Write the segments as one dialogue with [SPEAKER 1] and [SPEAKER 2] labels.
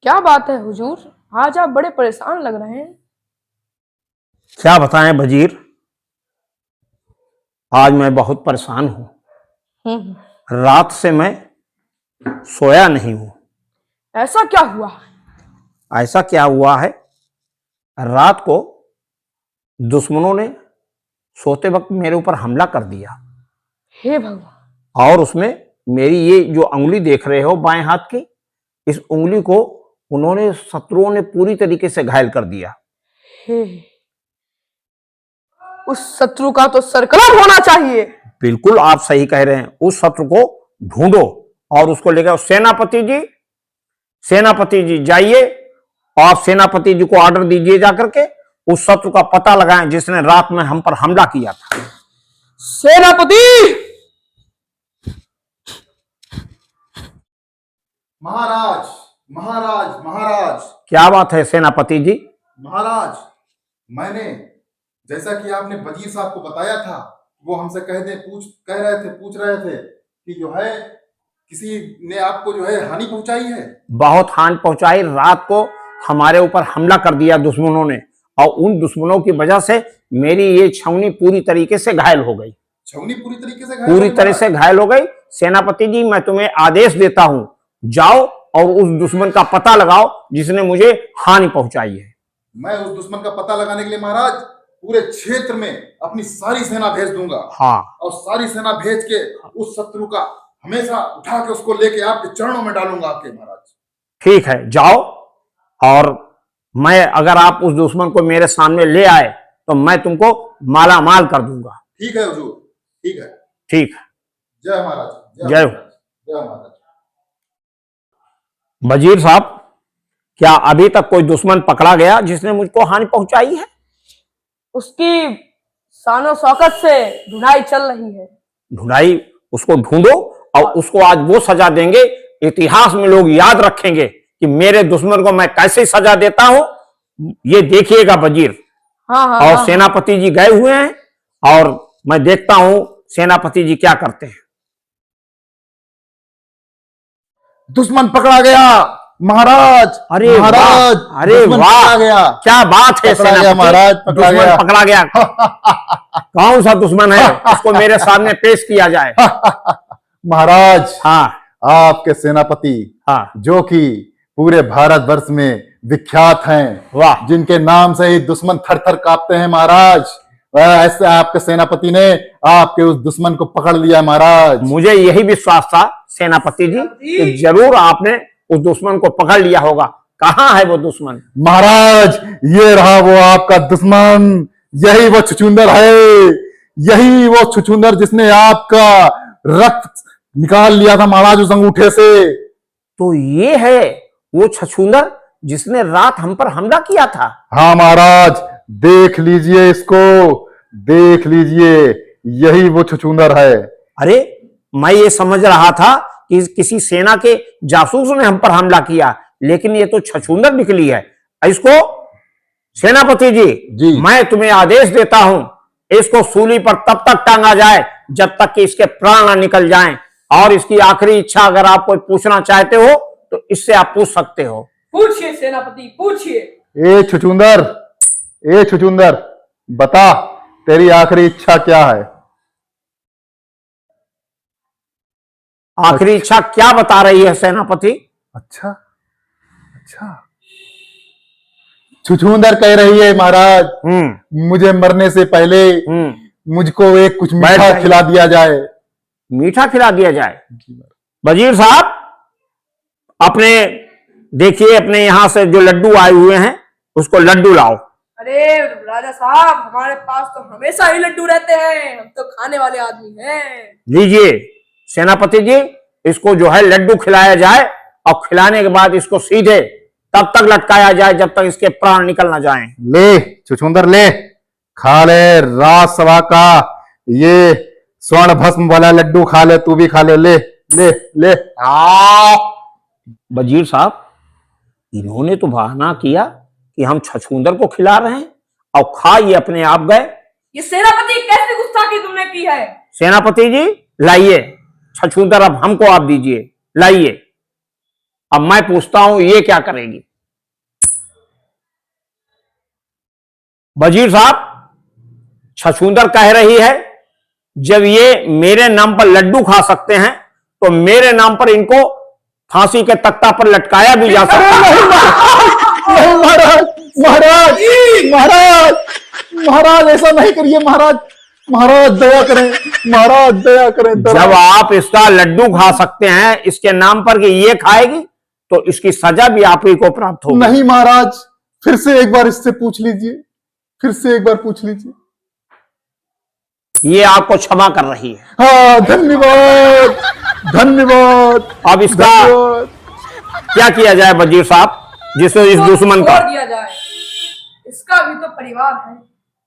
[SPEAKER 1] क्या बात है हुजूर, आज आप बड़े परेशान लग रहे हैं।
[SPEAKER 2] क्या बताएं वजीर, आज मैं बहुत परेशान हूं। रात से मैं सोया नहीं हूं।
[SPEAKER 1] ऐसा क्या हुआ?
[SPEAKER 2] ऐसा क्या हुआ है, रात को दुश्मनों ने सोते वक्त मेरे ऊपर हमला कर दिया।
[SPEAKER 1] हे भगवान।
[SPEAKER 2] और उसमें मेरी ये जो उंगली देख रहे हो बाएं हाथ की, इस उंगली को उन्होंने शत्रुओं ने पूरी तरीके से घायल कर दिया।
[SPEAKER 1] हे, उस शत्रु का तो सरकलम होना चाहिए।
[SPEAKER 2] बिल्कुल आप सही कह रहे हैं। उस शत्रु को ढूंढो और उसको लेकर सेनापति जी जाइए और सेनापति जी को ऑर्डर दीजिए जाकर के उस शत्रु का पता लगाएं जिसने रात में हम पर हमला किया था।
[SPEAKER 1] सेनापति!
[SPEAKER 3] महाराज महाराज महाराज।
[SPEAKER 2] क्या बात है सेनापति जी?
[SPEAKER 3] महाराज, मैंने जैसा कि आपने वजीर साहब को बताया था, वो हमसे पूछ रहे थे कि जो है किसी ने आपको जो है हानि पहुंचाई है।
[SPEAKER 2] बहुत हानि पहुंचाई। रात को हमारे ऊपर हमला कर दिया दुश्मनों ने और उन दुश्मनों की वजह से मेरी ये छावनी पूरी तरीके से घायल हो गई।
[SPEAKER 3] छावनी पूरी तरह से घायल हो गई।
[SPEAKER 2] सेनापति जी, मैं तुम्हें आदेश देता हूं, जाओ और उस दुश्मन का पता लगाओ जिसने मुझे हानि पहुंचाई है।
[SPEAKER 3] मैं उस दुश्मन का पता लगाने के लिए महाराज पूरे क्षेत्र में अपनी सारी सेना भेज दूंगा।
[SPEAKER 2] हाँ, और
[SPEAKER 3] सारी सेना भेज के उस शत्रु का हमेशा उठा के उसको लेके आपके चरणों में डालूंगा आपके महाराज। ठीक
[SPEAKER 2] है, जाओ। और मैं अगर आप उस दुश्मन को मेरे सामने ले आए तो मैं तुमको माला माल कर दूंगा।
[SPEAKER 3] ठीक है हुजूर, ठीक है।
[SPEAKER 2] ठीक है।
[SPEAKER 3] जय महाराज।
[SPEAKER 2] जय
[SPEAKER 3] महाराज।
[SPEAKER 2] वजीर साहब, क्या अभी तक कोई दुश्मन पकड़ा गया जिसने मुझको हानि पहुंचाई है?
[SPEAKER 1] उसकी शानो शौकत से ढूंढाई चल रही है।
[SPEAKER 2] ढूंढाई, उसको ढूंढो और उसको आज वो सजा देंगे, इतिहास में लोग याद रखेंगे कि मेरे दुश्मन को मैं कैसे सजा देता हूं। ये देखिएगा वजीर।
[SPEAKER 1] हाँ,
[SPEAKER 2] और सेनापति जी गए हुए हैं और मैं देखता हूं सेनापति जी क्या करते हैं।
[SPEAKER 3] दुश्मन पकड़ा गया महाराज।
[SPEAKER 2] अरे महाराज, अरे वाह, क्या बात है सेनापति महाराज, दुश्मन पकड़ा गया। कौन सा दुश्मन है, उसको मेरे सामने पेश किया जाए।
[SPEAKER 3] महाराज,
[SPEAKER 2] हाँ,
[SPEAKER 3] आपके सेनापति,
[SPEAKER 2] हाँ,
[SPEAKER 3] जो कि पूरे भारतवर्ष में विख्यात हैं,
[SPEAKER 2] वाह,
[SPEAKER 3] जिनके नाम से ही दुश्मन थर थर कांपते हैं महाराज, ऐसे आपके सेनापति ने आपके उस दुश्मन को पकड़ लिया महाराज।
[SPEAKER 2] मुझे यही विश्वास था सेनापति जी कि जरूर आपने उस दुश्मन को पकड़ लिया होगा। कहाँ है वो दुश्मन?
[SPEAKER 3] महाराज, ये रहा वो आपका दुश्मन। यही वो छुछुंदर है, यही वो छुछुंदर जिसने आपका रक्त निकाल लिया था महाराज उस अंगूठे से।
[SPEAKER 2] तो ये है वो छछूंदर जिसने रात हम पर हमला किया था?
[SPEAKER 3] हाँ महाराज, देख लीजिए इसको, देख लीजिए, यही वो छछूंदर है।
[SPEAKER 2] अरे, मैं ये समझ रहा था कि किसी सेना के जासूस ने हम पर हमला किया, लेकिन ये तो छछूंदर निकली है। इसको सेनापति जी, मैं तुम्हें आदेश देता हूं, इसको सूली पर तब तक टांगा जाए जब तक कि इसके प्राण ना निकल जाएं। और इसकी आखिरी इच्छा अगर आप कोई पूछना चाहते हो तो इससे आप पूछ सकते हो।
[SPEAKER 1] पूछिए सेनापति, पूछिए।
[SPEAKER 3] ए छुछुंदर, बता तेरी आखिरी इच्छा क्या है?
[SPEAKER 2] आखिरी इच्छा क्या बता रही है सेनापति?
[SPEAKER 3] अच्छा, छुछुंदर कह रही है महाराज, मुझे मरने से पहले मुझको एक कुछ मीठा खिला दिया जाए।
[SPEAKER 2] मीठा खिला दिया जाए? वजीर साहब, अपने देखिए, अपने यहां से जो लड्डू आए हुए हैं उसको लड्डू लाओ।
[SPEAKER 1] अरे राजा साहब, हमारे पास तो हमेशा ही लड्डू रहते हैं, हम तो खाने वाले आदमी हैं।
[SPEAKER 2] लीजिए सेनापति जी, इसको जो है लड्डू खिलाया जाए और खिलाने के बाद इसको सीधे तब तक लटकाया जाए जब तक इसके प्राण निकल ना जाएं।
[SPEAKER 3] ले छुछुंदर, ले खा ले, राजसभा का ये स्वर्ण भस्म वाला लड्डू खा ले, तू भी खा ले, ले ले ले।
[SPEAKER 2] वजीर साहब, इन्होंने तो बहाना किया कि हम छछूंदर को खिला रहे हैं और खा ये अपने आप गए।
[SPEAKER 1] ये सेनापति कैसी गुस्ताखी तुमने की है?
[SPEAKER 2] सेनापति जी, लाइए छछूंदर, अब हमको आप दीजिए, लाइए। अब मैं पूछता हूं ये क्या करेगी। वजीर साहब, छछूंदर कह रही है जब ये मेरे नाम पर लड्डू खा सकते हैं तो मेरे नाम पर इनको फांसी के तख्ता पर लटकाया भी जा सकता है।
[SPEAKER 3] नहीं महाराज, महाराज, महाराज, महाराज ऐसा नहीं करिए महाराज, महाराज दया करें, महाराज दया करें।
[SPEAKER 2] जब आप इसका लड्डू खा सकते हैं इसके नाम पर कि ये खाएगी तो इसकी सजा भी आप ही को प्राप्त होगी।
[SPEAKER 3] नहीं महाराज, फिर से एक बार इससे पूछ लीजिए, फिर से एक बार पूछ लीजिए।
[SPEAKER 2] ये आपको क्षमा कर रही है।
[SPEAKER 3] हाँ, धन्यवाद, धन्यवाद।
[SPEAKER 2] अब इसका
[SPEAKER 3] धन्यवाद।
[SPEAKER 2] क्या किया जाए वजीर साहब, जिससे इस दुश्मन का
[SPEAKER 1] छोड़ दिया जाए, इसका भी तो परिवार है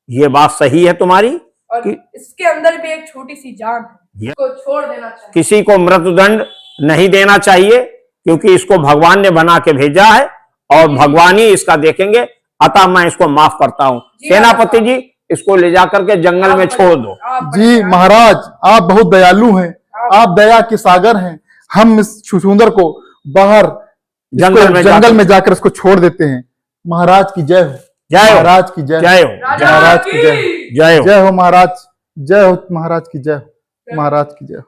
[SPEAKER 2] ये बात सही है तुम्हारी
[SPEAKER 1] और
[SPEAKER 2] कि
[SPEAKER 1] इसके अंदर भी एक छोटी सी जान है, इसको छोड़ देना चाहिए।
[SPEAKER 2] किसी को मृत्युदंड नहीं देना चाहिए क्योंकि इसको भगवान ने बना के भेजा है और भगवान ही इसका देखेंगे। अतः मैं इसको माफ करता हूं। सेनापति जी, इसको ले जाकर के जंगल में छोड़ दो।
[SPEAKER 3] जी महाराज, आप बहुत दयालु हैं, आप दया के सागर हैं। हम इस छछूंदर को बाहर जंगल में जाकर इसको छोड़ देते हैं। महाराज की जय हो,
[SPEAKER 2] जय हो,
[SPEAKER 3] महाराज की जय,
[SPEAKER 2] जय हो,
[SPEAKER 3] महाराज की जय,
[SPEAKER 2] जय हो,
[SPEAKER 3] जय हो महाराज, जय हो महाराज की जय, महाराज की जय।